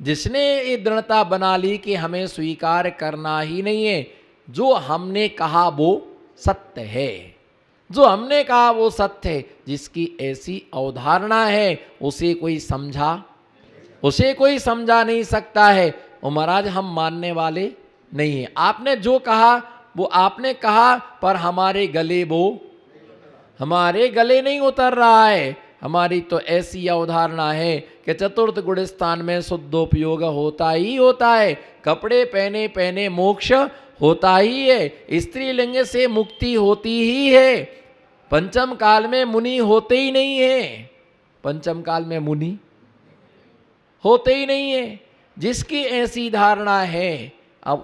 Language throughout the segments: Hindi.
जिसने ये दृढ़ता बना ली कि हमें स्वीकार करना ही नहीं है, जो हमने कहा वो सत्य है, जो हमने कहा वो सत्य है, जिसकी ऐसी अवधारणा है उसे कोई समझा नहीं सकता है। और महाराज हम मानने वाले नहीं हैं। आपने जो कहा वो आपने कहा, पर हमारे गले नहीं उतर रहा है। हमारी तो ऐसी अवधारणा है कि चतुर्थ गुण स्थान में शुद्धोपयोग होता ही होता है, कपड़े पहने पहने मोक्ष होता ही है, स्त्रीलिंग से मुक्ति होती ही है, पंचम काल में मुनि होते ही नहीं है, पंचम काल में मुनि होते ही नहीं है। जिसकी ऐसी धारणा है, अब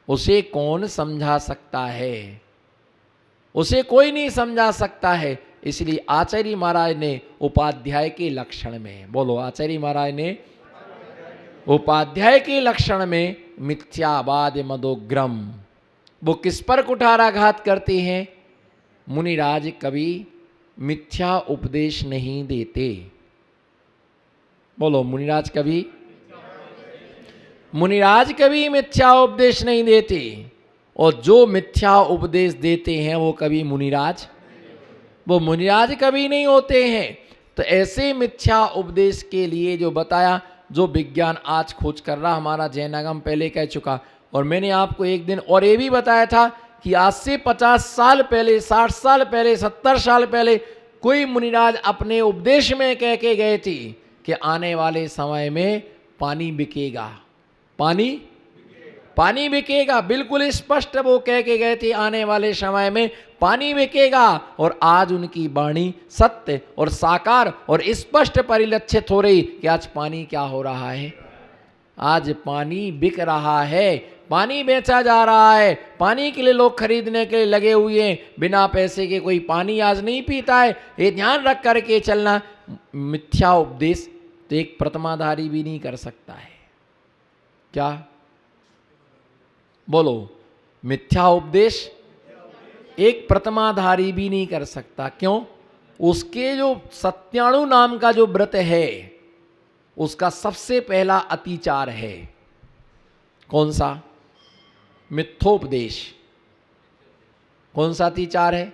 उसे कौन समझा सकता है? उसे कोई नहीं समझा सकता है। इसलिए आचार्य महाराज ने उपाध्याय के लक्षण में, बोलो, आचार्य महाराज ने उपाध्याय के लक्षण में मिथ्यावाद मदोग्रम, वो किस पर कुठाराघात करते हैं? मुनिराज कभी मिथ्या उपदेश नहीं देते। बोलो, मुनिराज कभी मिथ्या उपदेश नहीं देते। और जो मिथ्या उपदेश देते हैं वो मुनिराज कभी नहीं होते हैं। तो ऐसे मिथ्या उपदेश के लिए जो बताया, जो विज्ञान आज खोज कर रहा, हमारा जैनागम पहले कह चुका। और मैंने आपको एक दिन और ये भी बताया था कि आज से 50 साल पहले, 60 साल पहले, 70 साल पहले कोई मुनिराज अपने उपदेश में कह के गए थे कि आने वाले समय में पानी बिकेगा, पानी बिकेगा। बिल्कुल स्पष्ट वो कह के गए थे, आने वाले समय में पानी बिकेगा। और आज उनकी वाणी सत्य और साकार और स्पष्ट परिलक्षित हो रही कि आज पानी क्या हो रहा है? आज पानी बिक रहा है, पानी बेचा जा रहा है, पानी के लिए लोग खरीदने के लिए लगे हुए हैं। बिना पैसे के कोई पानी आज नहीं पीता है। ये ध्यान रख करके चलना। मिथ्या उपदेश तो एक प्रतिमाधारी भी नहीं कर सकता है। क्या बोलो? मिथ्या उपदेश एक प्रतिमाधारी भी नहीं कर सकता। क्यों? उसके जो सत्याणु नाम का जो व्रत है, उसका सबसे पहला अतिचार है। कौन सा? मिथ्योपदेश। कौन सा अतिचार है?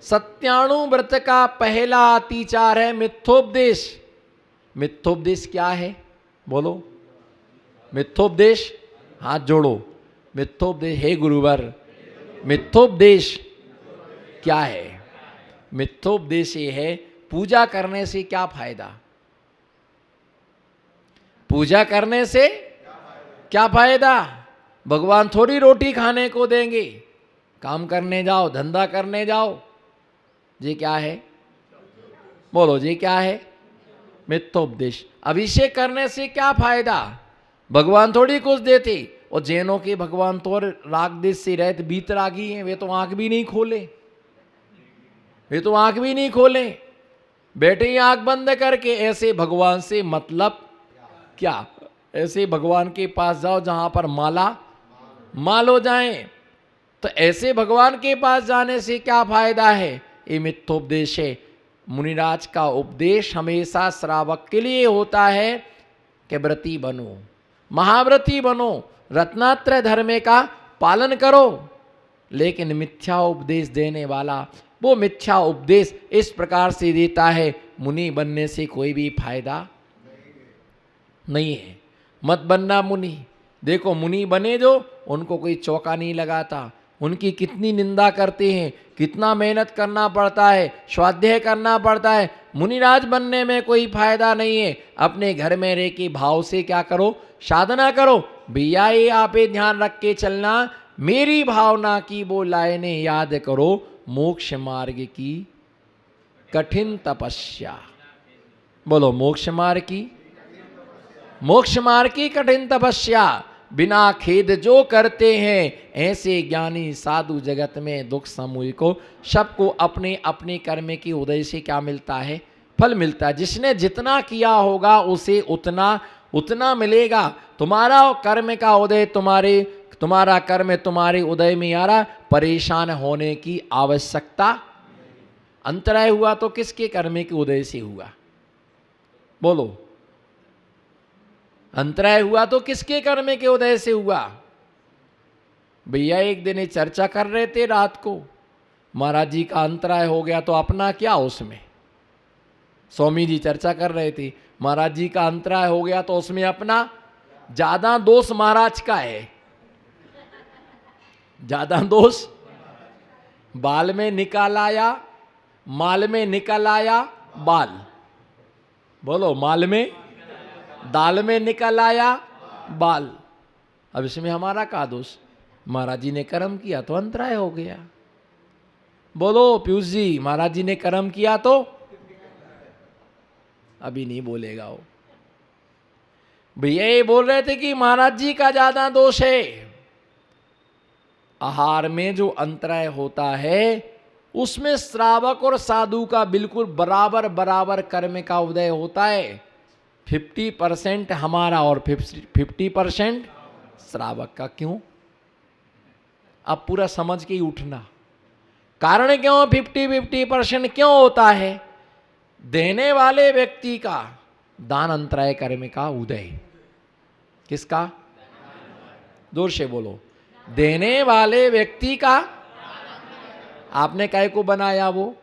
सत्याणु व्रत का पहला अतिचार है मिथ्योपदेश। मिथ्योपदेश क्या है? बोलो, मिथ्योपदेश, हाथ जोड़ो। मिथ्योपदेश, हे गुरुवर, मिथ्योपदेश क्या है? मिथ्योपदेश ये है, पूजा करने से क्या फायदा? पूजा करने से क्या फायदा? भगवान थोड़ी रोटी खाने को देंगे। काम करने जाओ, धंधा करने जाओ। ये क्या है? बोलो, ये क्या है? मिथ्योपदेश। अभिषेक करने से क्या फायदा? भगवान थोड़ी कुछ देते। और जैनों के भगवान तो राग देश से रहते बीतरागी हैं, वे तो आंख भी नहीं खोले, बैठे ही आंख बंद करके। ऐसे भगवान से मतलब क्या? ऐसे भगवान के पास जाओ जहां पर माल हो जाए। तो ऐसे भगवान के पास जाने से क्या फायदा है? ये मिथ्योपदेश है। मुनिराज का उपदेश हमेशा श्रावक के लिए होता है कि व्रती बनो, महाव्रती बनो, रत्नात्रय धर्म का पालन करो। लेकिन मिथ्या उपदेश देने वाला, वो मिथ्या उपदेश इस प्रकार से देता है, मुनि बनने से कोई भी फायदा नहीं है। मत बनना मुनि। देखो, मुनि बने जो, उनको कोई चौका नहीं लगाता। उनकी कितनी निंदा करते हैं, कितना मेहनत करना पड़ता है, स्वाध्याय करना पड़ता है। मुनिराज बनने में कोई फायदा नहीं है। अपने घर में रह के भाव से क्या करो? साधना करो। भैया ये आप ध्यान रख के चलना, मेरी भावना की वो लाइनें याद करो। मोक्ष मार्ग की कठिन तपस्या। बोलो, मोक्ष मार्ग की कठिन तपस्या। बिना खेद जो करते हैं, ऐसे ज्ञानी साधु जगत में दुख समूह को सबको अपने अपने कर्म की उदय से क्या मिलता है? फल मिलता है। जिसने जितना किया होगा उसे उतना मिलेगा। तुम्हारा कर्म का उदय तुम्हारा कर्म तुम्हारे उदय में आ रहा, परेशान होने की आवश्यकता। अंतराय हुआ तो किसके कर्म के उदय से हुआ? बोलो, अंतराय हुआ तो किसके कर्म के उदय से हुआ? भैया एक दिन ये चर्चा कर रहे थे रात को, महाराज जी का अंतराय हो गया तो अपना क्या उसमें? स्वामी जी चर्चा कर रहे थे, महाराज जी का अंतराय हो गया तो उसमें अपना? ज्यादा दोष महाराज का है, ज्यादा दोष बाल में निकाल आया, माल में निकल आया बाल। बोलो, माल में, दाल में निकल आया बाल। अब इसमें हमारा क्या दोष? महाराज जी ने कर्म किया तो अंतराय हो गया। बोलो पीयूष जी, महाराज जी ने कर्म किया तो? अभी नहीं बोलेगा वो। भैया ये बोल रहे थे कि महाराज जी का ज्यादा दोष है। आहार में जो अंतराय होता है उसमें श्रावक और साधु का बिल्कुल बराबर बराबर कर्म का उदय होता है। 50% हमारा और 50% श्रावक का। क्यों? अब पूरा समझ के ही उठना। कारण क्यों 50-50% क्यों होता है? देने वाले व्यक्ति का दान अंतराय कर्म का उदय। किसका? जोर से बोलो। देने वाले व्यक्ति का। आपने काय को बनाया? वो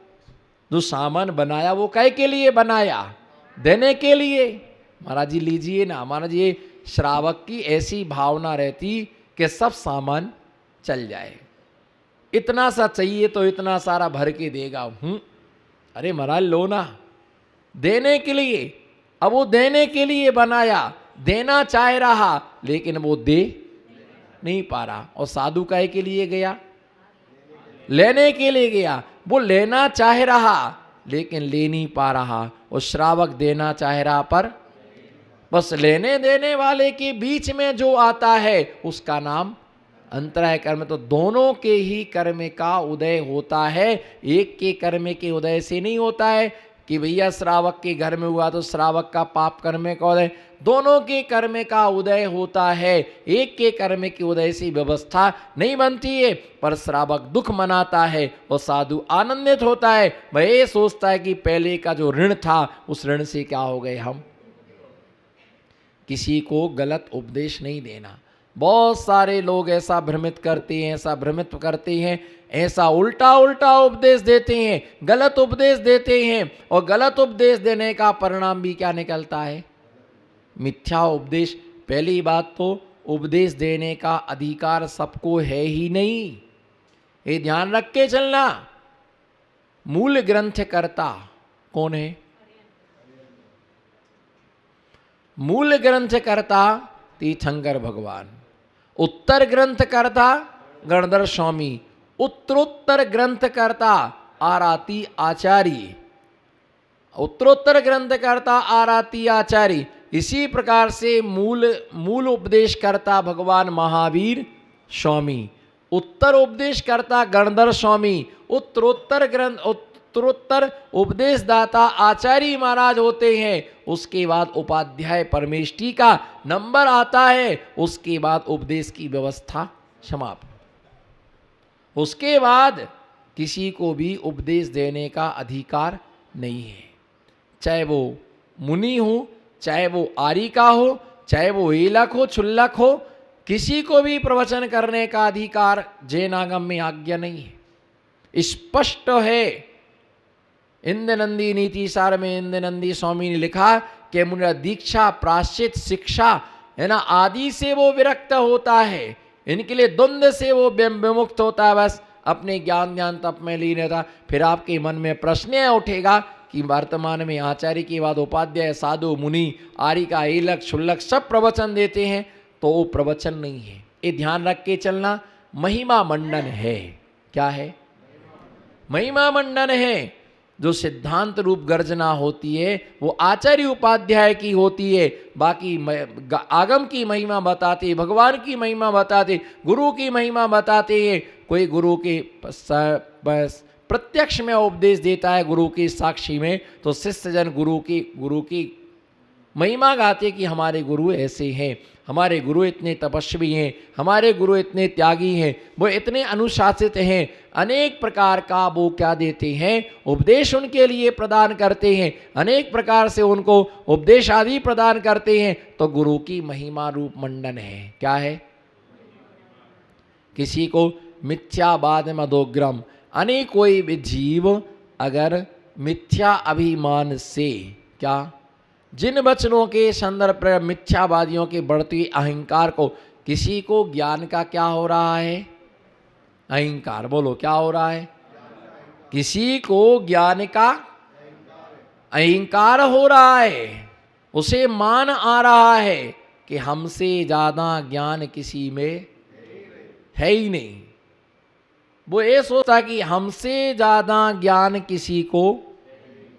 जो सामान बनाया वो काय के लिए बनाया? देने के लिए। महाराज जी लीजिए ना। महाराज जी, श्रावक की ऐसी भावना रहती कि सब सामान चल जाए, इतना सा चाहिए तो इतना सारा भर के देगा। अरे महाराज लो ना, देने के लिए। अब वो देने के लिए बनाया, देना चाह रहा लेकिन वो दे नहीं पा रहा। और साधु काय के लिए गया? लेने के लिए गया। वो लेना चाह रहा लेकिन ले नहीं पा रहा। और श्रावक देना चाह रहा पर बस लेने देने वाले के बीच में जो आता है उसका नाम अंतराय कर्म। तो दोनों के ही कर्म का उदय होता है, एक के कर्म के उदय से नहीं होता है कि भैया श्रावक के घर में हुआ तो श्रावक का पाप कर्म का उदय। दोनों के कर्म का उदय होता है, एक के कर्म के उदय से व्यवस्था नहीं बनती है। पर श्रावक दुख मनाता है और साधु आनंदित होता है। वह ये सोचता है कि पहले का जो ऋण था उस ऋण से क्या हो गए हम। किसी को गलत उपदेश नहीं देना। बहुत सारे लोग ऐसा भ्रमित करते हैं, ऐसा भ्रमित करते हैं, ऐसा उल्टा उल्टा उपदेश देते हैं, गलत उपदेश देते हैं। और गलत उपदेश देने का परिणाम भी क्या निकलता है? मिथ्या उपदेश। पहली बात तो उपदेश देने का अधिकार सबको है ही नहीं, ये ध्यान रख के चलना। मूल ग्रंथकर्ता कौन है? मूल ग्रंथकर्ता तीर्थंकर भगवान, उत्तर ग्रंथकर्ता गणधर स्वामी, उत्तरोत्तर ग्रंथकर्ता आराती आचार्य, उत्तरोत्तर ग्रंथकर्ता आराती आचार्य। इसी प्रकार से मूल उपदेश करता भगवान महावीर स्वामी, उत्तर उपदेश करता गणधर स्वामी, उत्तरोत्तर उपदेशदाता आचार्य महाराज होते हैं। उसके बाद उपाध्याय परमेष्ठी का नंबर आता है, उसके बाद उपदेश की व्यवस्था समाप्त। उसके बाद किसी को भी उपदेश देने का अधिकार नहीं है, चाहे वो मुनि हो, चाहे वो आर्यिका हो, चाहे वो ईलक हो, क्षुल्लक हो। किसी को भी प्रवचन करने का अधिकार जैन आगम में आज्ञा नहीं है, स्पष्ट है। इंद्रनंदी नीति सार में इंद्रनंदी स्वामी ने लिखा कि मुनि दीक्षा, प्राश्चित, शिक्षा है ना, आदि से वो विरक्त होता है। इनके लिए द्वंद्व से वो विमुक्त होता है। बस अपने ज्ञान तप में लीन रहता। फिर आपके मन में प्रश्न उठेगा कि वर्तमान में आचार्य के बाद उपाध्याय, साधु, मुनि, आर्यिका, ईलक, क्षुल्लक सब प्रवचन देते हैं, तो वो प्रवचन नहीं है। ये ध्यान रख के चलना। महिमा मंडन है। क्या है? महिमा मंडन है। जो सिद्धांत रूप गर्जना होती है वो आचार्य उपाध्याय की होती है। बाकी आगम की महिमा बताते, भगवान की महिमा बताते, गुरु की महिमा बताते हैं। कोई गुरु के प्रत्यक्ष में उपदेश देता है, गुरु की साक्षी में, तो शिष्य जन गुरु की महिमा गाते कि हमारे गुरु ऐसे हैं। हमारे गुरु इतने तपस्वी हैं, हमारे गुरु इतने त्यागी हैं, वो इतने अनुशासित हैं, अनेक प्रकार का वो क्या देते हैं, उपदेश उनके लिए प्रदान करते हैं, अनेक प्रकार से उनको उपदेश आदि प्रदान करते हैं। तो गुरु की महिमा रूप मंडन है। क्या है? किसी को मिथ्यावाद मदोग्रम, अनेक कोई भी जीव अगर मिथ्या अभिमान से, क्या, जिन वचनों के संदर्भ पर मिथ्यावादियों के बढ़ती हुई अहंकार को, किसी को ज्ञान का क्या हो रहा है? अहंकार। बोलो क्या हो रहा है? किसी को ज्ञान का अहंकार हो रहा है, उसे मान आ रहा है कि हमसे ज्यादा ज्ञान किसी में है ही नहीं। वो ये सोचता कि हमसे ज्यादा ज्ञान किसी को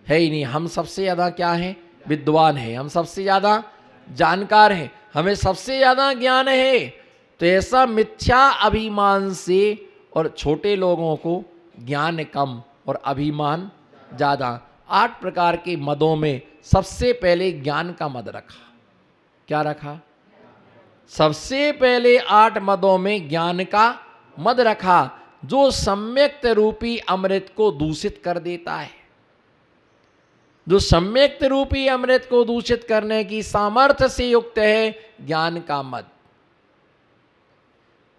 है ही नहीं, हम सबसे ज्यादा क्या हैं? विद्वान हैं, हम सबसे ज्यादा जानकार हैं, हमें सबसे ज्यादा ज्ञान है। तो ऐसा मिथ्या अभिमान से, और छोटे लोगों को ज्ञान कम और अभिमान ज्यादा, 8 प्रकार के मदों में सबसे पहले ज्ञान का मद रखा। क्या रखा? सबसे पहले 8 मदों में ज्ञान का मद रखा, जो सम्यक्त रूपी अमृत को दूषित कर देता है, जो सम्यक्त रूपी अमृत को दूषित करने की सामर्थ्य से युक्त है, ज्ञान का मद।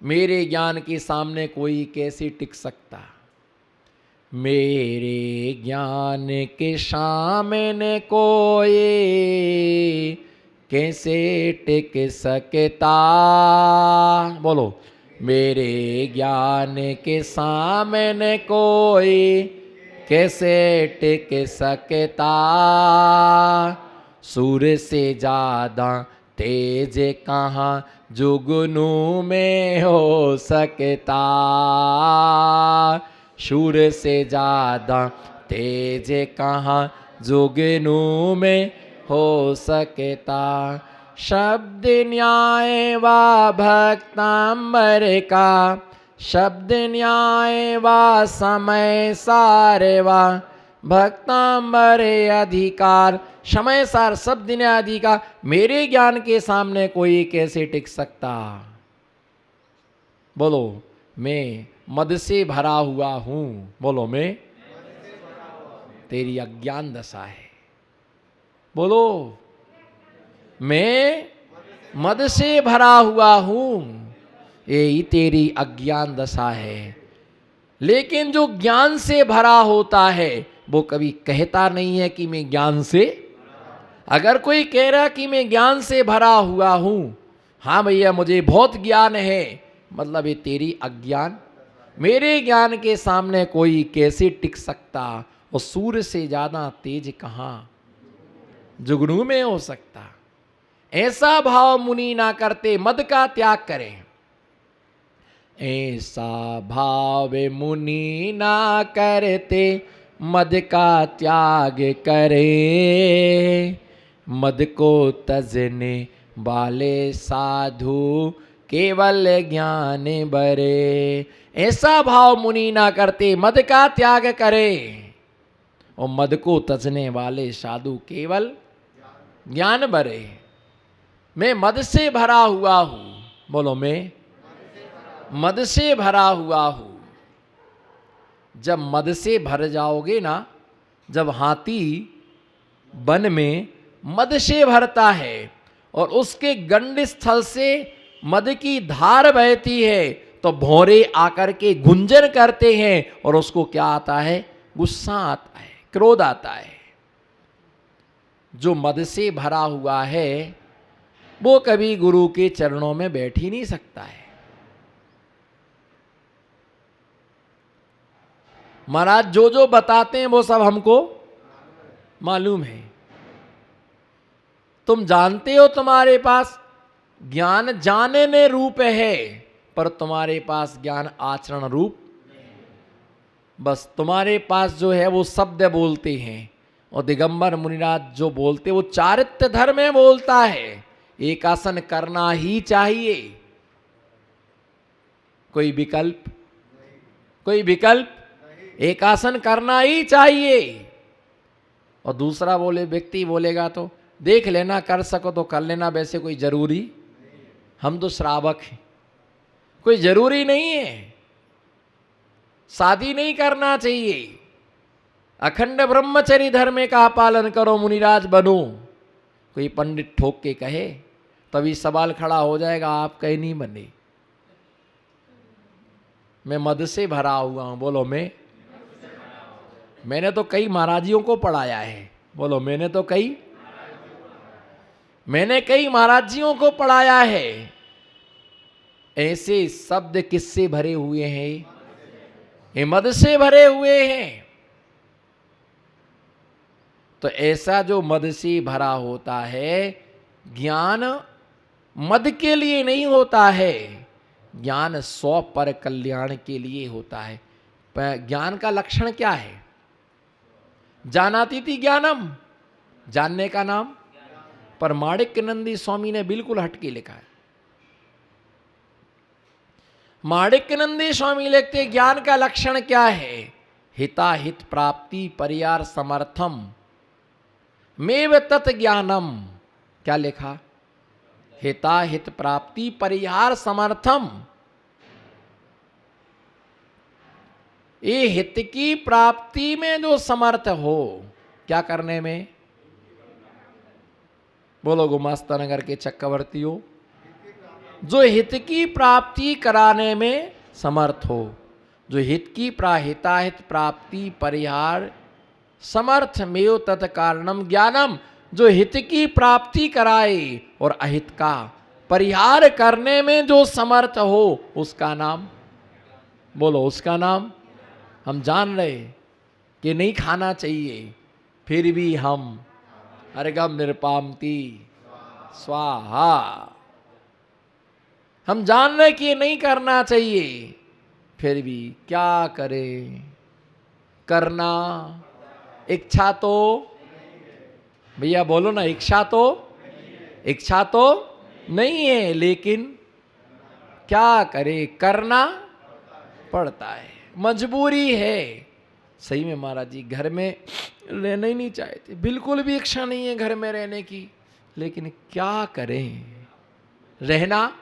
मेरे ज्ञान के सामने कोई कैसे टिक सकता? मेरे ज्ञान के सामने कोई कैसे टिक सकता? बोलो, मेरे ज्ञान के सामने कोई कैसे टिक सकता? सूर्य से ज्यादा तेज कहाँ जुगनू में हो सकता? सूर्य से ज्यादा तेज कहाँ जुगनू में हो सकता? शब्द न्याय व भक्तांबर का, शब्द न्याय व समय सारे व भक्तांबर अधिकार, समय सार शब्द न्याय आदि का मेरे ज्ञान के सामने कोई कैसे टिक सकता? बोलो, मैं मद से भरा हुआ हूं। बोलो, मैं तेरी अज्ञान दशा है। बोलो, मैं मद से भरा हुआ हूं, यही तेरी अज्ञान दशा है। लेकिन जो ज्ञान से भरा होता है वो कभी कहता नहीं है कि मैं ज्ञान से, अगर कोई कह रहा कि मैं ज्ञान से भरा हुआ हूं, हाँ भैया मुझे बहुत ज्ञान है, मतलब ये तेरी अज्ञान, मेरे ज्ञान के सामने कोई कैसे टिक सकता? और सूर्य से ज्यादा तेज कहाँ जुगनू में हो सकता? ऐसा भाव मुनि ना करते, मद का त्याग करें। ऐसा भाव मुनि ना करते, मद का त्याग करे, मद को तजने वाले साधु केवल ज्ञान बरे। ऐसा भाव मुनि ना करते, मद का त्याग करे, और मद को तजने वाले साधु केवल ज्ञान बरे। मैं मद से भरा हुआ हूं। बोलो, मैं मद से भरा हुआ हूं। जब मद से भर जाओगे ना, जब हाथी वन में मद से भरता है और उसके गंड स्थल से मद की धार बहती है, तो भौरे आकर के गुंजन करते हैं, और उसको क्या आता है? गुस्सा आता है, क्रोध आता है। जो मद से भरा हुआ है वो कभी गुरु के चरणों में बैठ ही नहीं सकता है। महाराज जो जो बताते हैं वो सब हमको मालूम है। तुम जानते हो तुम्हारे पास ज्ञान जानने रूप है, पर तुम्हारे पास ज्ञान आचरण रूप। बस तुम्हारे पास जो है वो शब्द बोलते हैं, और दिगंबर मुनिराज जो बोलते वो चारित्र्य धर्म में बोलता है। एक आसन करना ही चाहिए, कोई विकल्प, कोई विकल्प, एक आसन करना ही चाहिए। और दूसरा बोले व्यक्ति बोलेगा तो देख लेना, कर सको तो कर लेना, वैसे कोई जरूरी हम तो श्रावक हैं, कोई जरूरी नहीं है, शादी नहीं करना चाहिए, अखंड ब्रह्मचर्य धर्म का पालन करो, मुनिराज बनो। कोई पंडित ठोक के कहे तभी सवाल खड़ा हो जाएगा, आप कहीं नहीं बने। मैं मद से भरा हुआ हूं, बोलो मैंने तो कई महाराजियों को पढ़ाया है, बोलो मैंने कई महाराजियों को पढ़ाया है। ऐसे शब्द किससे भरे हुए हैं? ये मद से भरे हुए हैं। तो ऐसा जो मद से भरा होता है, ज्ञान मद के लिए नहीं होता है, ज्ञान सौ पर कल्याण के लिए होता है। ज्ञान का लक्षण क्या है? जानातीति ज्ञानम, जानने का नाम। पर माणिक्यनंदी स्वामी ने बिल्कुल हटके लिखा है। माणिक्यनंदी स्वामी लिखते ज्ञान का लक्षण क्या है? हिताहित प्राप्ति परियार समर्थम मेव तत् ज्ञानम। क्या लिखा? हिताहित प्राप्ति परिहार समर्थम। ये हित की प्राप्ति में जो समर्थ हो, क्या करने में? बोलो गुमास्ता नगर के चक्रवर्तियों, जो हित की प्राप्ति कराने में समर्थ हो, जो हित की हिताहित प्राप्ति परिहार समर्थ मेव तत् कारणम ज्ञानम, जो हित की प्राप्ति कराए और अहित का परिहार करने में जो समर्थ हो, उसका नाम, बोलो उसका नाम। हम जान रहे कि नहीं खाना चाहिए, फिर भी हम अर्घम निरपामति स्वाहा, हम जान रहे कि ये नहीं करना चाहिए, फिर भी क्या करें? करना इच्छा तो, भैया बोलो ना, इच्छा तो नहीं है, लेकिन क्या करे? करना पड़ता है, मजबूरी है। सही में महाराज जी घर में रहना ही नहीं चाहते, बिल्कुल भी इच्छा नहीं है घर में रहने की, लेकिन क्या करें? रहना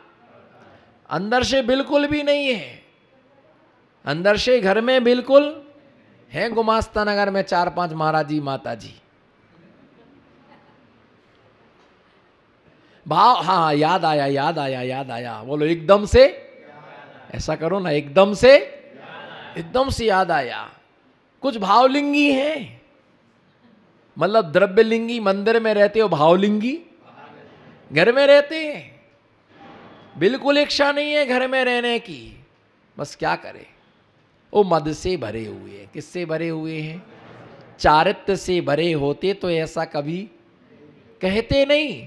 अंदर से बिल्कुल भी नहीं है, अंदर से घर में बिल्कुल है। गुमास्ता नगर में 4-5 महाराज जी माता जी भाव, हाँ याद आया, बोलो एकदम से, ऐसा करो ना, एकदम से याद आया। कुछ भावलिंगी हैं, मतलब द्रव्यलिंगी मंदिर में रहते हो, भावलिंगी घर में रहते हैं, बिल्कुल इच्छा नहीं है घर में रहने की, बस क्या करे? वो मद से भरे हुए हैं। किससे भरे हुए हैं? चारित्र्य से भरे होते तो ऐसा कभी कहते नहीं।